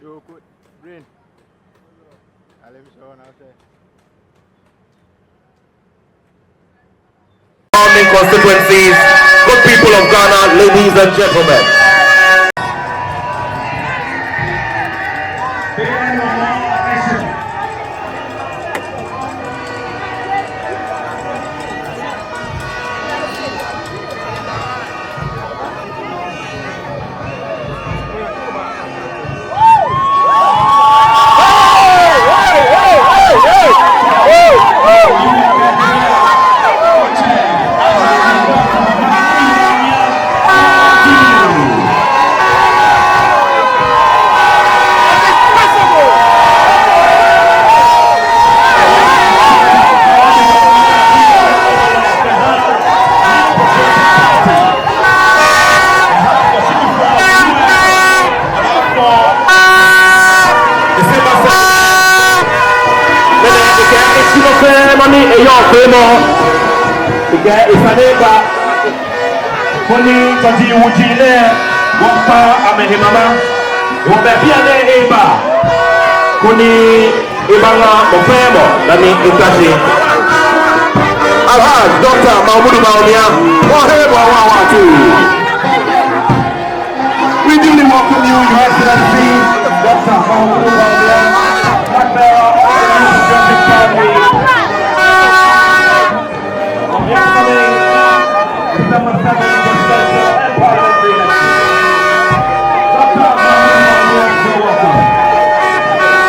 You could green. I live so now say. Constituencies, good people of Ghana, ladies and gentlemen. Isaneba Koni Tati Wujile Wampa Amehimama Wabepiane Eba Koni Ibanga Mopemo Nami Ikashi Alhaj Dr Mahamudu Bawumia Waheba Wawatu. We duly welcome you, Your Excellency Dr Mahamudu Bawumia, Blackbearer of the Patriotic Family. December 7th, the special and parliamentary election. Dr. Bawumia, you're welcome.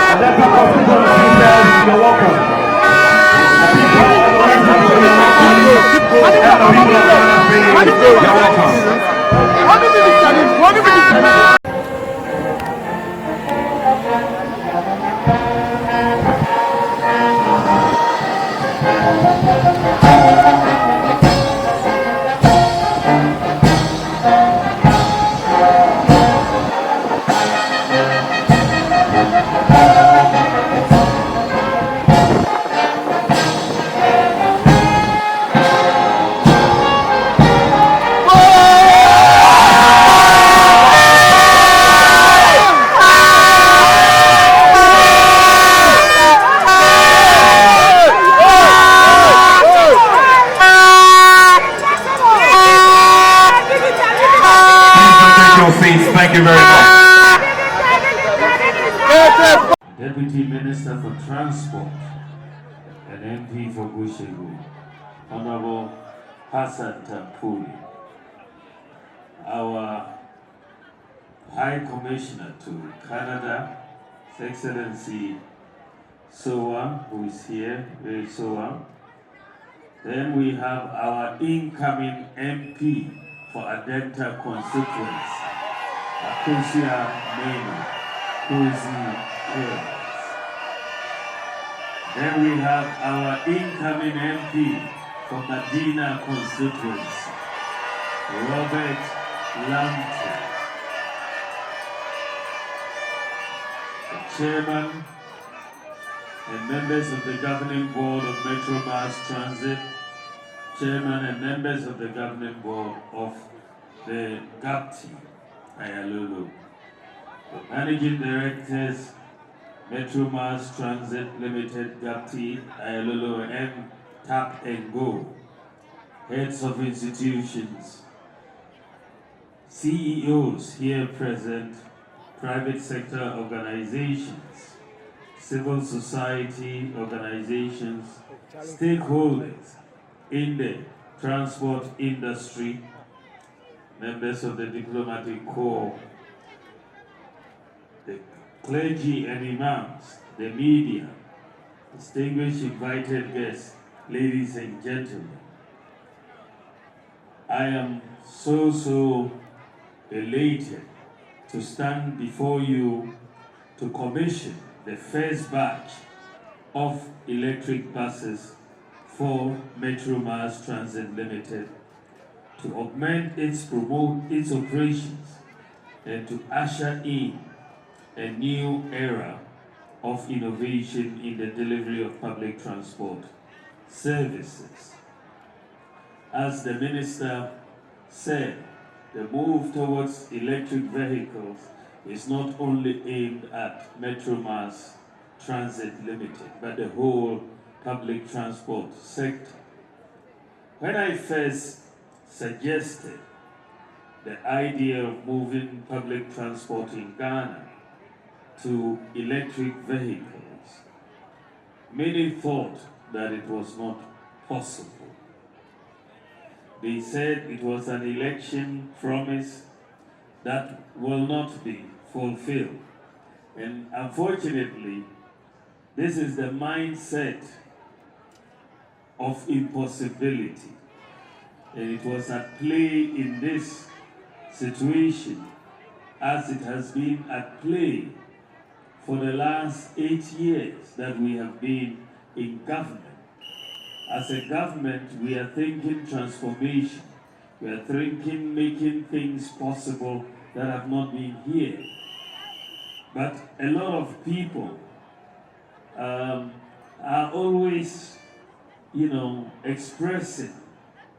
And that's our constituency says you're welcome. The people of the West Country are welcome. And the people of Ghana say you're welcome. Thank you very much. Deputy Minister for Transport and MP for Bushegu, Honorable Hassan Tampuli, our High Commissioner to Canada, His Excellency Soa, who is here, very Soa. Then we have our incoming MP for Adenta constituency, Akusia Mena, Kuzi Hills. Then we have our incoming MP for Medina constituency, Robert Lamte. The chairman and members of the governing board of Metro Mass Transit, chairman and members of the governing board of the GAPTI, Ayalulu, the managing directors, Metro Mass Transit Limited, GAPTI, Ayalulu, and Tap and Go, heads of institutions, CEOs here present, private sector organizations, civil society organizations, stakeholders in the transport industry, members of the diplomatic corps, the clergy and imams, the media, distinguished invited guests, ladies and gentlemen. I am so elated to stand before you to commission the first batch of electric buses for Metro Mass Transit Limited to augment its operations and to usher in a new era of innovation in the delivery of public transport services. As the Minister said, the move towards electric vehicles is not only aimed at Metro Mass Transit Limited, but the whole public transport sector. When I first suggested the idea of moving public transport in Ghana to electric vehicles, many thought that it was not possible. They said it was an election promise that will not be fulfilled. And unfortunately, this is the mindset of impossibility. And it was at play in this situation as it has been at play for the last 8 years that we have been in government. As a government, we are thinking transformation. We are thinking making things possible that have not been here. But a lot of people are always, expressing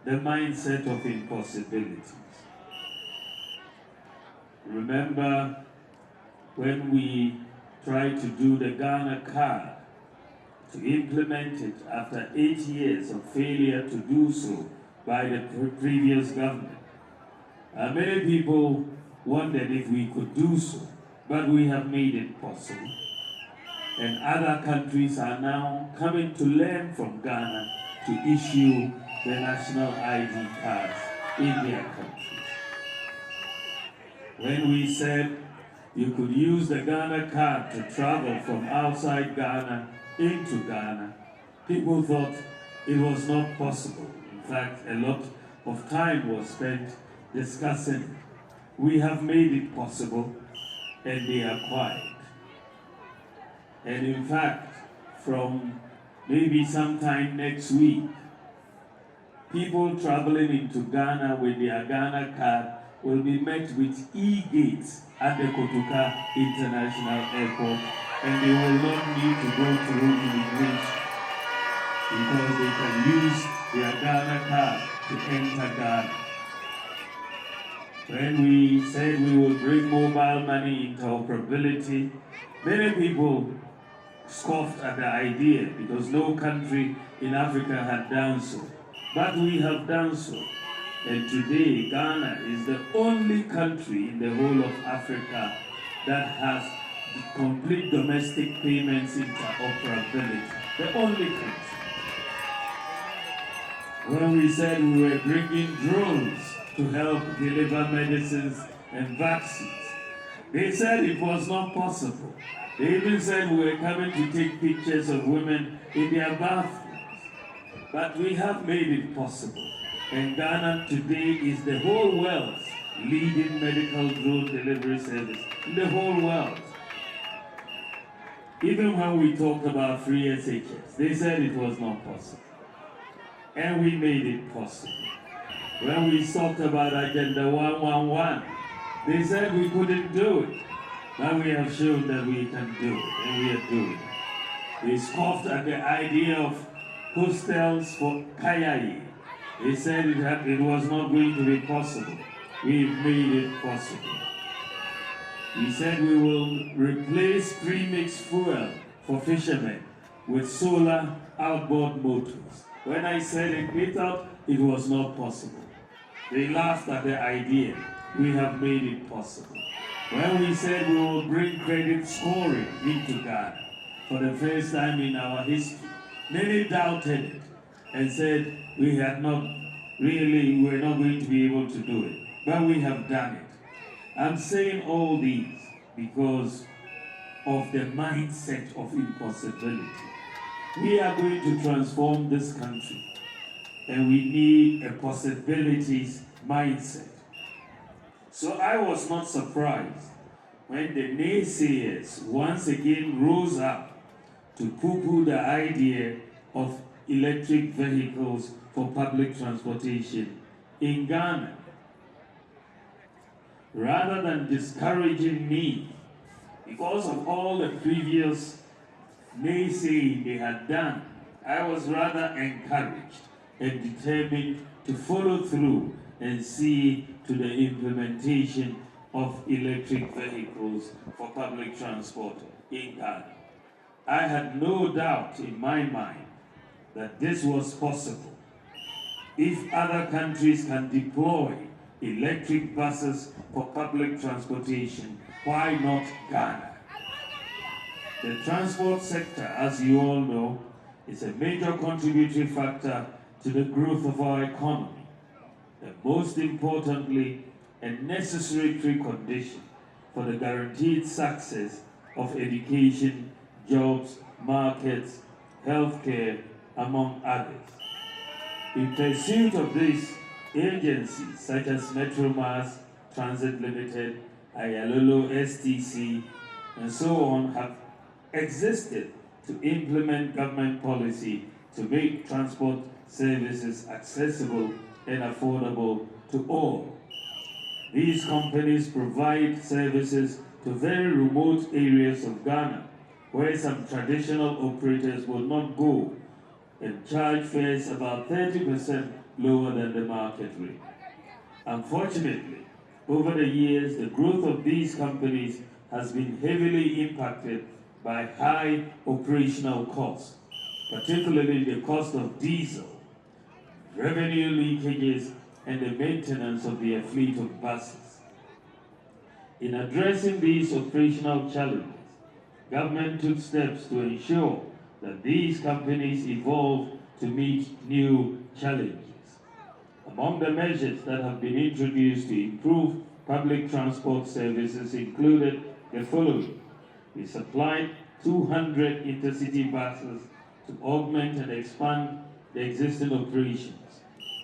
the mindset of impossibilities. Remember when we tried to do the Ghana card, to implement it after 8 years of failure to do so by the previous government. Many people wondered if we could do so, but we have made it possible. And other countries are now coming to learn from Ghana to issue the national ID cards in their countries. When we said you could use the Ghana card to travel from outside Ghana into Ghana, people thought it was not possible. In fact, a lot of time was spent discussing. We have made it possible, and they are quiet. And in fact, from maybe sometime next week, people traveling into Ghana with their Ghana card will be met with e-gates at the Kotoka International Airport, and they will not need to go through immigration because they can use their Ghana card to enter Ghana. When we said we will bring mobile money interoperability, many people scoffed at the idea because no country in Africa had done so. But we have done so. And today, Ghana is the only country in the whole of Africa that has complete domestic payments interoperability. The only country. When we said we were bringing drones to help deliver medicines and vaccines, they said it was not possible. They even said we were coming to take pictures of women in their bathrooms. But we have made it possible. And Ghana today is the whole world's leading medical drone delivery service in the whole world. Even when we talked about free SHS, they said it was not possible. And we made it possible. When we talked about Agenda 111, they said we couldn't do it. But we have shown that we can do it, and we are doing it. They scoffed at the idea of hostels for Kayayi. They said it was not going to be possible. We've made it possible. We said we will replace premixed fuel for fishermen with solar outboard motors. When I said it, they thought it was not possible. They laughed at the idea. We have made it possible. When we said we will bring credit scoring into Ghana for the first time in our history, many doubted it and said we were not going to be able to do it. But we have done it. I'm saying all these because of the mindset of impossibility. We are going to transform this country, and we need a possibilities mindset. So I was not surprised when the naysayers once again rose up to poo-poo the idea of electric vehicles for public transportation in Ghana. Rather than discouraging me because of all the previous naysaying they had done, I was rather encouraged and determined to follow through and see to the implementation of electric vehicles for public transport in Ghana. I had no doubt in my mind that this was possible. If other countries can deploy electric buses for public transportation, why not Ghana? The transport sector, as you all know, is a major contributory factor to the growth of our economy, and most importantly, a necessary precondition for the guaranteed success of education, jobs, markets, healthcare, among others. In pursuit of this, agencies such as Metro Mass Transit Limited, Ayalolo STC, and so on have existed to implement government policy to make transport services accessible and affordable to all. These companies provide services to very remote areas of Ghana where some traditional operators will not go and charge fares about 30% lower than the market rate. Unfortunately, over the years, the growth of these companies has been heavily impacted by high operational costs, particularly the cost of diesel, revenue leakages, and the maintenance of their fleet of buses. In addressing these operational challenges, government took steps to ensure that these companies evolve to meet new challenges. Among the measures that have been introduced to improve public transport services included the following. We supplied 200 intercity buses to augment and expand the existing operations.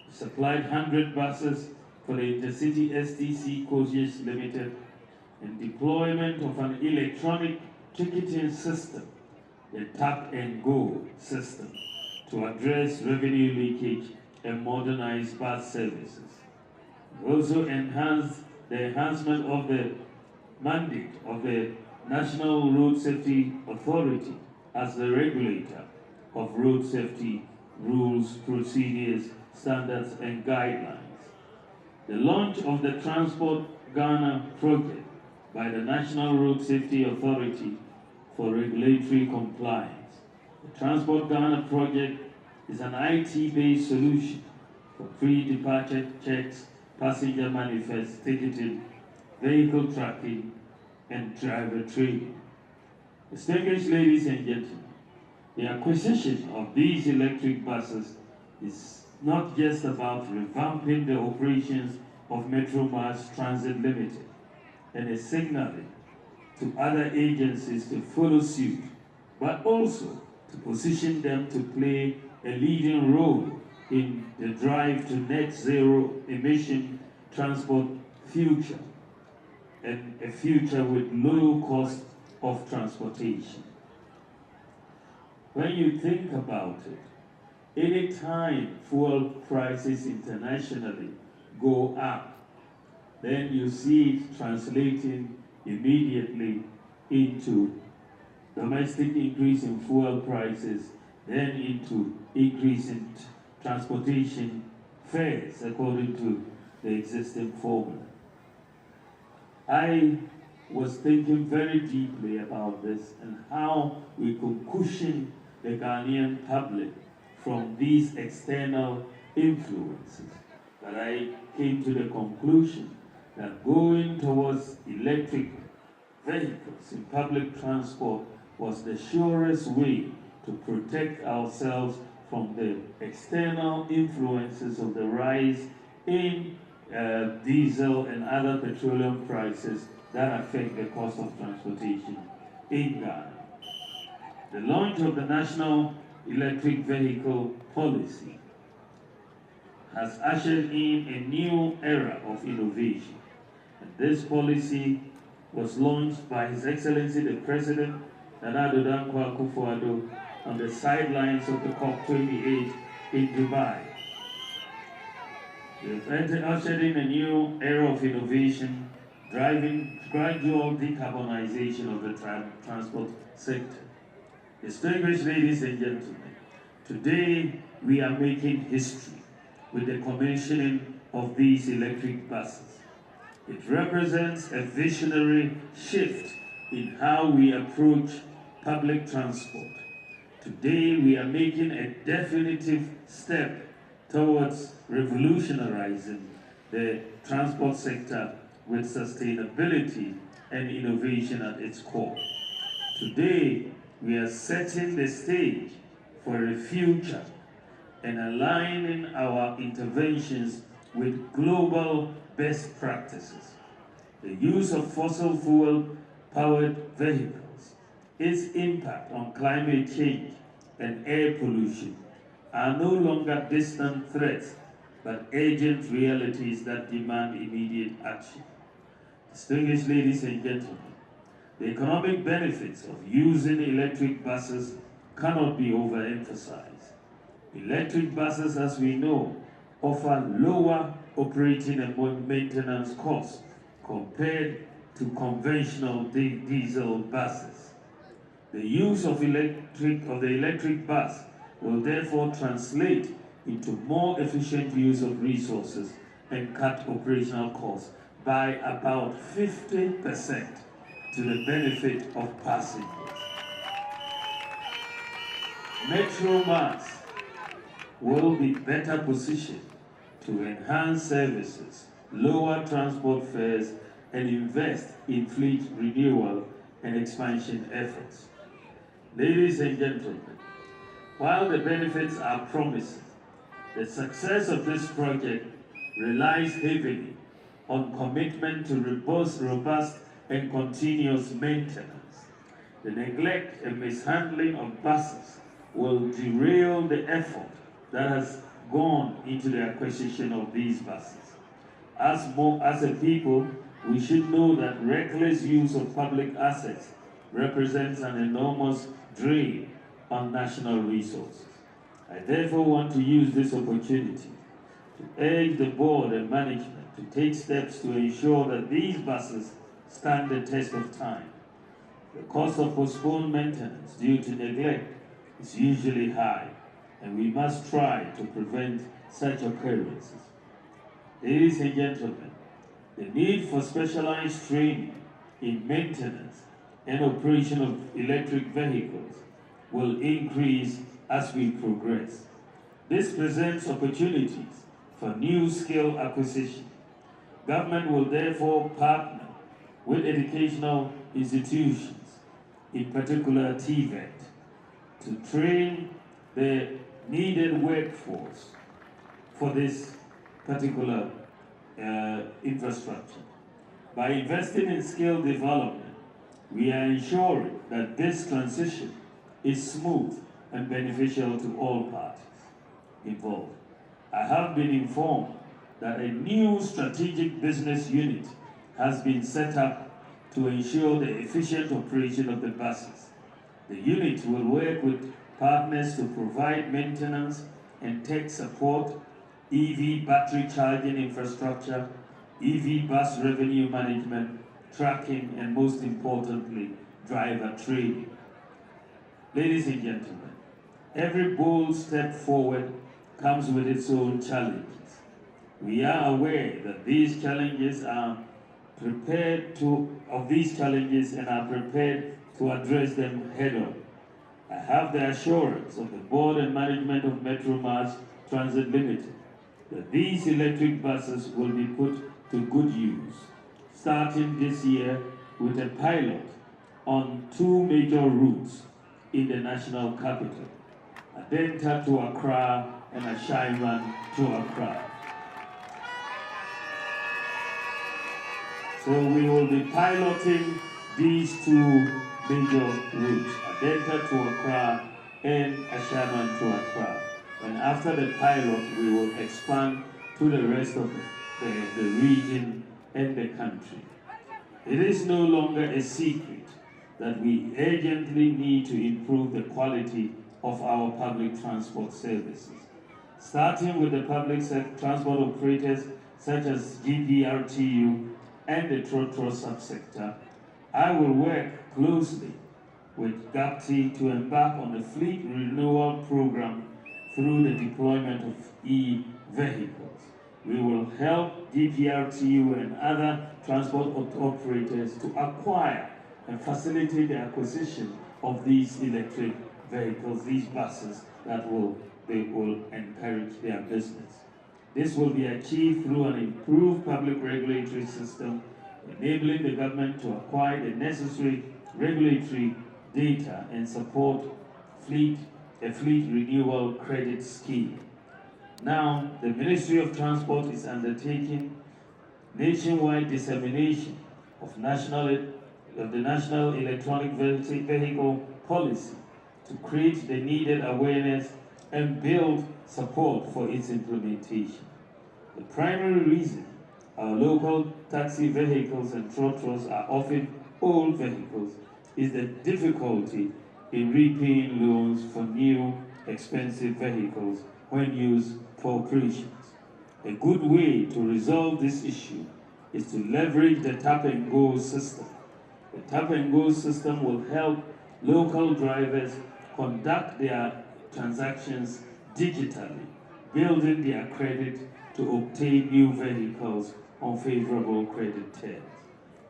We supplied 100 buses for the Intercity STC Coaches Limited and deployment of an electronic ticketing system, the Tap and Go system, to address revenue leakage and modernize bus services. We also enhanced the enhancement of the mandate of the National Road Safety Authority as the regulator of road safety rules, procedures, standards, and guidelines. The launch of the Transport Ghana project by the National Road Safety Authority for regulatory compliance. The Transport Ghana project is an IT-based solution for pre-departure checks, passenger manifest ticketing, vehicle tracking, and driver training. Distinguished ladies and gentlemen, the acquisition of these electric buses is not just about revamping the operations of Metro Mass Transit Limited and a signaling to other agencies to follow suit, but also to position them to play a leading role in the drive to net zero emission transport future and a future with low cost of transportation. When you think about it, any time fuel prices internationally go up, then you see it translating immediately into domestic increase in fuel prices, then into increase in transportation fares according to the existing formula. I was thinking very deeply about this and how we could cushion the Ghanaian public from these external influences. But I came to the conclusion that going towards electric vehicles in public transport was the surest way to protect ourselves from the external influences of the rise in diesel and other petroleum prices that affect the cost of transportation in Ghana. The launch of the National Electric Vehicle Policy has ushered in a new era of innovation. And this policy was launched by His Excellency the President, Nana Addo Dankwa Akufo-Addo, on the sidelines of the COP28 in Dubai. We've ushered in a new era of innovation, driving gradual decarbonization of the transport sector. Distinguished ladies and gentlemen, today we are making history with the commissioning of these electric buses. It represents a visionary shift in how we approach public transport. Today, we are making a definitive step towards revolutionizing the transport sector with sustainability and innovation at its core. Today, we are setting the stage for a future and aligning our interventions with global best practices. The use of fossil fuel-powered vehicles, its impact on climate change and air pollution are no longer distant threats, but urgent realities that demand immediate action. Distinguished ladies and gentlemen, the economic benefits of using electric buses cannot be overemphasized. Electric buses, as we know, offer lower operating and maintenance costs compared to conventional diesel buses. The use of the electric bus will therefore translate into more efficient use of resources and cut operational costs by about 50% to the benefit of passengers. Metro Mass will be better positioned to enhance services, lower transport fares, and invest in fleet renewal and expansion efforts. Ladies and gentlemen, while the benefits are promising, the success of this project relies heavily on commitment to robust and continuous maintenance. The neglect and mishandling of buses will derail the effort that has gone into the acquisition of these buses. As a people, we should know that reckless use of public assets represents an enormous drain on national resources. I therefore want to use this opportunity to urge the board and management to take steps to ensure that these buses stand the test of time. The cost of postponed maintenance due to neglect is usually high, and we must try to prevent such occurrences. Ladies and gentlemen, the need for specialized training in maintenance and operation of electric vehicles will increase as we progress. This presents opportunities for new skill acquisition. Government will therefore partner with educational institutions, in particular TVET, to train the needed workforce for this particular infrastructure. By investing in skill development, we are ensuring that this transition is smooth and beneficial to all parties involved. I have been informed that a new strategic business unit has been set up to ensure the efficient operation of the buses. The unit will work with partners to provide maintenance and tech support, EV battery charging infrastructure, EV bus revenue management, tracking, and most importantly, driver training. Ladies and gentlemen, every bold step forward comes with its own challenges. We are aware that these challenges and are prepared to address them head on. I have the assurance of the board and management of Metro Mass Transit Limited that these electric buses will be put to good use, starting this year with a pilot on 2 major routes in the national capital, Adenta to Accra and Ashaiman to Accra. So we will be piloting these 2 major routes, Adenta to Accra and Ashaiman to Accra. And after the pilot, we will expand to the rest of the region and the country. It is no longer a secret that we urgently need to improve the quality of our public transport services. Starting with the public transport operators such as GPRTU and the Trotro subsector, I will work closely with GAPTI to embark on a fleet renewal program through the deployment of e-vehicles. We will help DPRTU and other transport operators to acquire and facilitate the acquisition of these electric vehicles, these buses that will encourage their business. This will be achieved through an improved public regulatory system, enabling the government to acquire the necessary regulatory data and support a fleet renewal credit scheme. Now, the Ministry of Transport is undertaking nationwide dissemination of the National Electronic Vehicle Policy to create the needed awareness and build support for its implementation. The primary reason our local taxi vehicles and trotros are often old vehicles is the difficulty in repaying loans for new, expensive vehicles when used for operations. A good way to resolve this issue is to leverage the tap-and-go system. The tap-and-go system will help local drivers conduct their transactions digitally, building their credit to obtain new vehicles on favorable credit terms.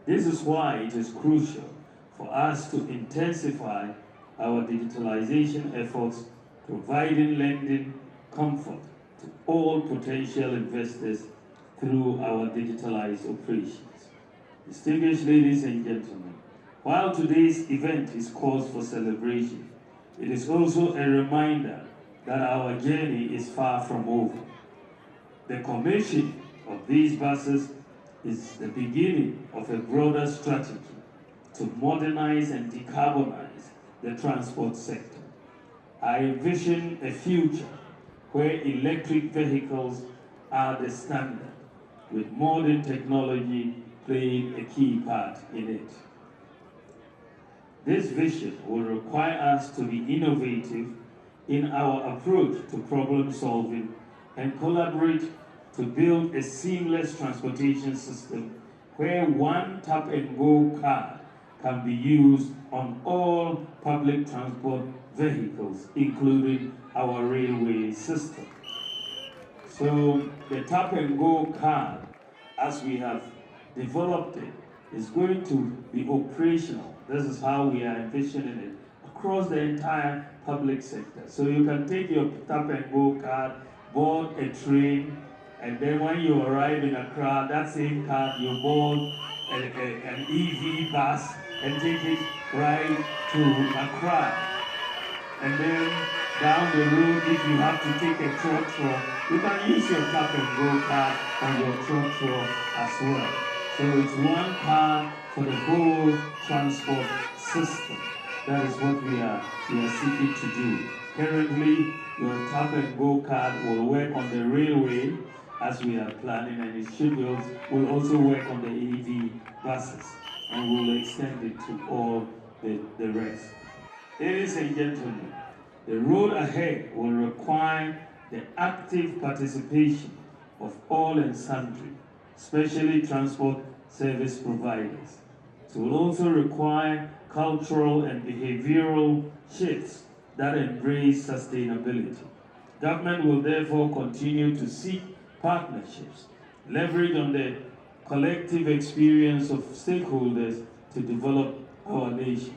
This is why it is crucial for us to intensify our digitalization efforts, providing lending comfort to all potential investors through our digitalized operations. Distinguished ladies and gentlemen, while today's event is cause for celebration, it is also a reminder that our journey is far from over. The commission of these buses is the beginning of a broader strategy to modernize and decarbonize the transport sector. I envision a future where electric vehicles are the standard, with modern technology playing a key part in it. This vision will require us to be innovative in our approach to problem solving and collaborate to build a seamless transportation system where one tap-and-go card can be used on all public transport vehicles, including our railway system. So the tap-and-go card, as we have developed it, is going to be operational. This is how we are envisioning it across the entire public sector. So you can take your tap-and-go card, board a train, and then when you arrive in Accra, that same card, you board an EV bus and take it right to Accra. And then down the road, if you have to take a trotro, you can use your tap-and-go card on your trotro as well. So it's one card for the whole transport system. That is what we are seeking to do. Currently, your tap-and-go card will work on the railway as we are planning, and its schedules will also work on the EV buses, and we'll extend it to all the rest. Ladies and gentlemen, the road ahead will require the active participation of all and sundry, especially transport service providers. It will also require cultural and behavioral shifts that embrace sustainability. Government will therefore continue to seek partnerships, leverage on the collective experience of stakeholders to develop our nation.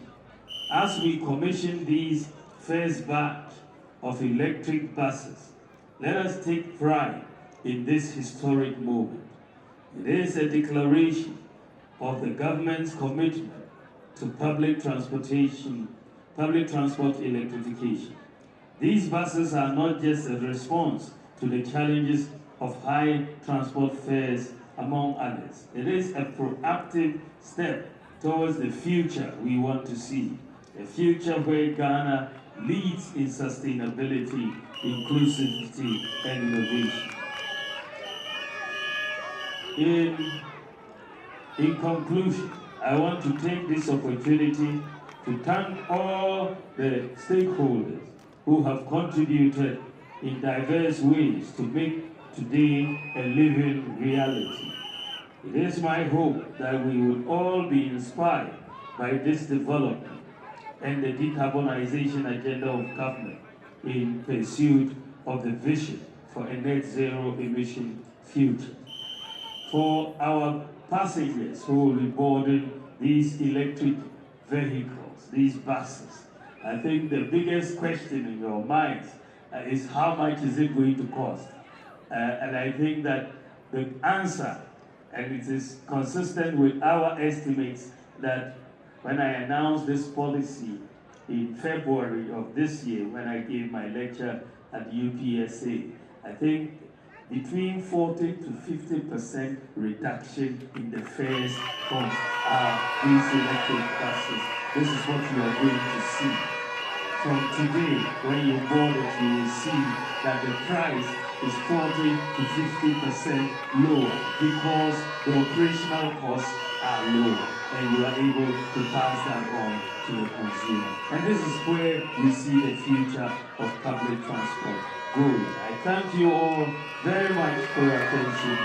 As we commission these first batch of electric buses, let us take pride in this historic moment. It is a declaration of the government's commitment to public transport electrification. These buses are not just a response to the challenges of high transport fares, among others. It is a proactive step towards the future we want to see, a future where Ghana leads in sustainability, inclusivity, and innovation. In conclusion, I want to take this opportunity to thank all the stakeholders who have contributed in diverse ways to make today a living reality. It is my hope that we will all be inspired by this development and the decarbonization agenda of government in pursuit of the vision for a net zero emission future. For our passengers who will be boarding these electric vehicles, these buses, I think the biggest question in your minds is how much is it going to cost? And I think that the answer, and it is consistent with our estimates, that when I announced this policy in February of this year, when I gave my lecture at UPSA, I think between 40 to 50% reduction in the fares from these electric buses. This is what you are going to see. From today, when you board it, you will see that the price is 40 to 50% lower because the operational costs are lower, and you are able to pass that on to the consumer. And this is where we see the future of public transport going. I thank you all very much for your attention.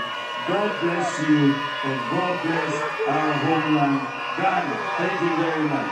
God bless you, and God bless our homeland, Ghana. Thank you very much.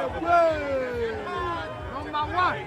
Number one.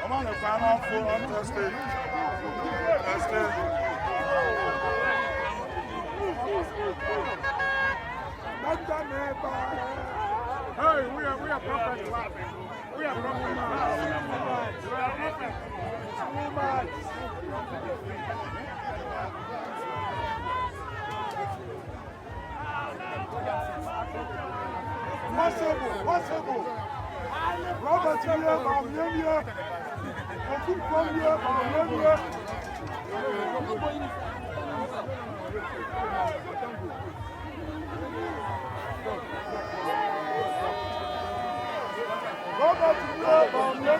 I'm on the final full untested. Tested. Hey, we are perfect. We are perfect. Possible. Robert here, Bawumia. Oku from here, Bawumia. Robert here, Bawumia.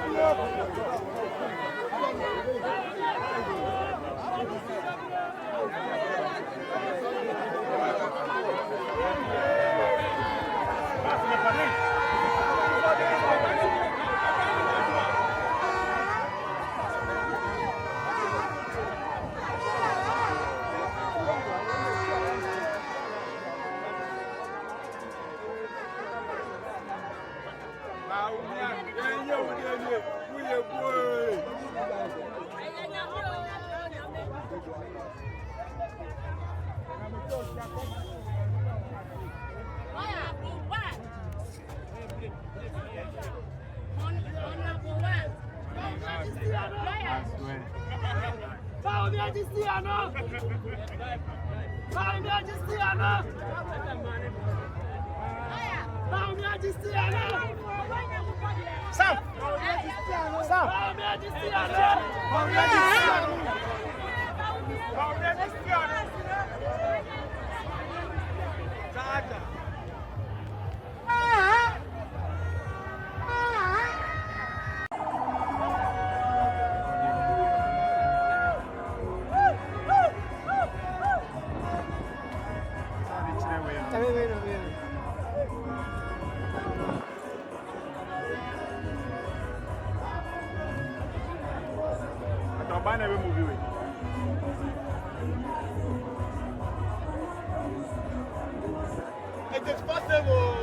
It is possible.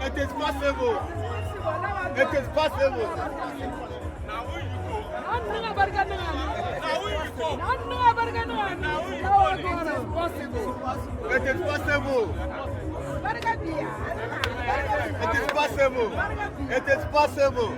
It is possible. It is possible. Now who you go? It is possible. It is possible. It is possible.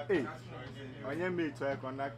Hey, on your meat, so I connect.